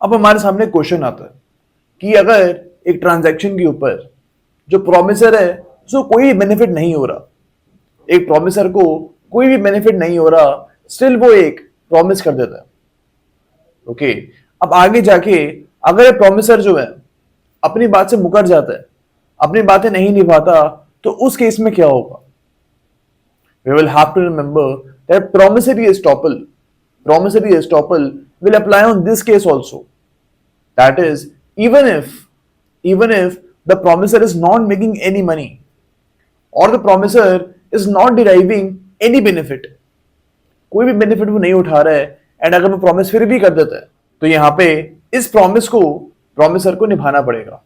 अब हमारे सामने क्वेश्चन आता है कि अगर एक ट्रांजैक्शन के ऊपर जो प्रोमिसर है उसको कोई बेनिफिट नहीं हो रहा, एक प्रोमिसर को कोई भी बेनिफिट नहीं हो रहा, स्टिल वो एक प्रॉमिस कर देता है। ओके, अब आगे जाके अगर ये प्रोमिसर जो है अपनी बात से मुकर जाता है, अपनी बातें नहीं निभाता, तो उस केस में क्या होगा? We will have to remember that promissory estoppel will apply on this case also. That is, even if the promisor is not making any money or the promisor is not deriving any benefit, कोई भी benefit वो नहीं उठा रहा है, and अगर वो promise फिर भी कर देता है, तो यहां पे इस प्रॉमिस को प्रॉमिसर को निभाना पड़ेगा।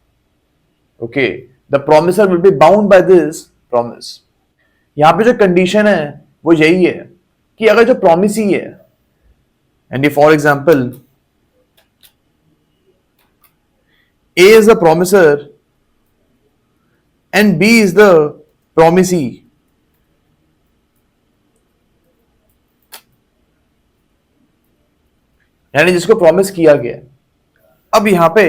Okay, the promiser will be bound by this promise. यहां पे जो कंडीशन है वो यही है कि अगर जो प्रॉमिस ही है, and for example A is the promiser and B is the promisee, यानी जिसको प्रॉमिस किया गया। अब यहां पे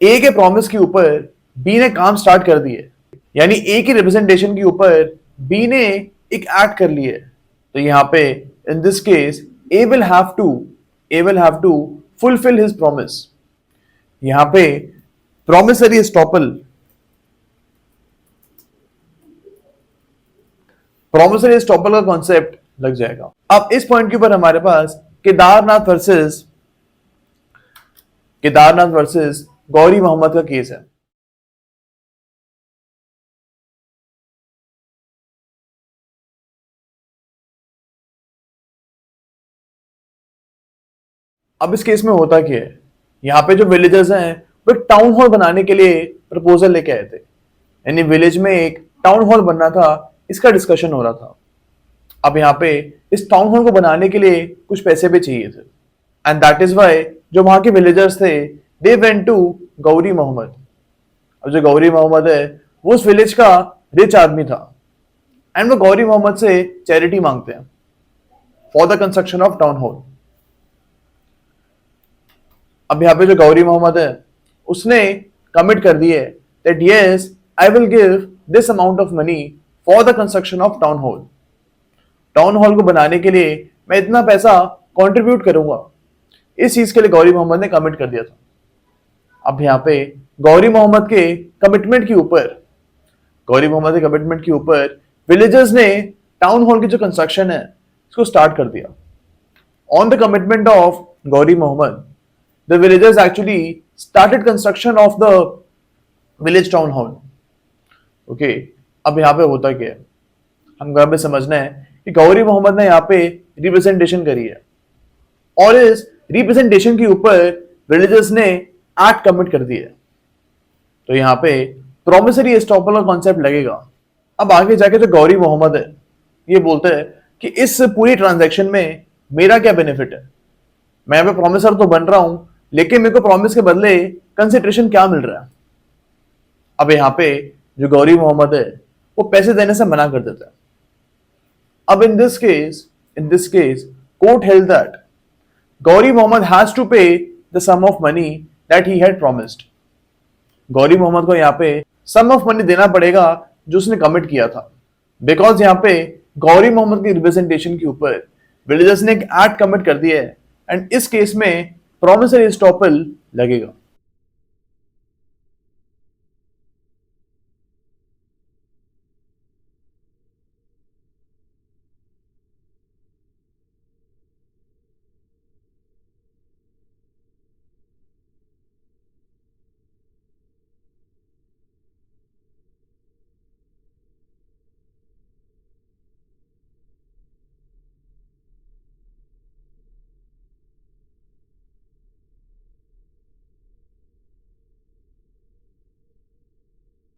ए के प्रॉमिस के ऊपर बी ने काम स्टार्ट कर दिए, यानी ए की रिप्रेजेंटेशन के ऊपर बी ने एक एक्ट कर लिया। तो यहां पे in this case A will have to fulfil his promise. यहां पे प्रॉमिसरी एस्टॉपल का कॉन्सेप्ट लग जाएगा। अब इस पॉइंट के ऊपर हमारे पास केदारनाथ वर्सेस गौरी मोहम्मद का केस है। अब इस केस में होता क्या है, यहाँ पे जो विलेजर्स हैं वो एक टाउन हॉल बनाने के लिए प्रपोजल लेके आए थे, यानी विलेज में एक टाउन हॉल बनना था, इसका डिस्कशन हो रहा था। अब यहाँ पे इस टाउन हॉल को बनाने के लिए कुछ पैसे भी चाहिए थे, एंड दैट इज वाई जो वहां के विलेजर्स थे they went to Ghori Mohammad. अब जो गौरी मोहम्मद है वो उस विलेज का रिच आदमी था, एंड वो गौरी मोहम्मद से चैरिटी मांगते हैं for the construction of town hall. अब यहाँ पे जो गौरी मोहम्मद है उसने कमिट कर दिए that yes I will give this amount of money for the construction of town hall. Town hall को बनाने के लिए मैं इतना पैसा कंट्रीब्यूट करूंगा। इस चीज के लिए गौरी मोहम्मद ने कमिट कर दिया था। अब यहाँ पे गौरी मोहम्मद के कमिटमेंट के ऊपर विलेजर्स ने टाउन हॉल की जो कंस्ट्रक्शन है इसको स्टार्ट कर दिया। On the commitment of Ghori Mohammad the villagers actually started construction of the village town hall. Okay, अब यहाँ पे होता क्या है, हम यहाँ पे समझना है कि गौरी मोहम्मद ने यहाँ पे रिप्रेजेंटेशन करी है, और इस रिप्रेजेंटेशन के ऊपर विलेजर्स ने एक्ट कमिट कर दिया। तो यहाँ पे प्रॉमिसरी एस्टॉपल का कॉन्सेप्ट लगेगा। अब आगे जाके जो गौरी मोहम्मद है ये बोलते हैं कि इस पूरी ट्रांजैक्शन में मेरा क्या बेनिफिट है, मैं यहाँ पे प्रॉमिसर तो बन रहा हूं, लेकिन मेरे को प्रॉमिस के बदले कंसिडरेशन क्या मिल रहा है? अब यहाँ पे जो गौरी मोहम्मद है वो पैसे देने से मना कर देता है। अब in this case court held that Gauri Mohammad has to pay the sum of money that he had promised. Gauri Mohammad को यहाँ पे सम ऑफ मनी देना पड़ेगा जो उसने कमिट किया था, बिकॉज यहाँ पे गौरी मोहम्मद की रिप्रेजेंटेशन के ऊपर विलेजर्स ने एक एक्ट कमिट कर दिया है, एंड इस केस में प्रॉमिसरी एस्टॉपल लगेगा।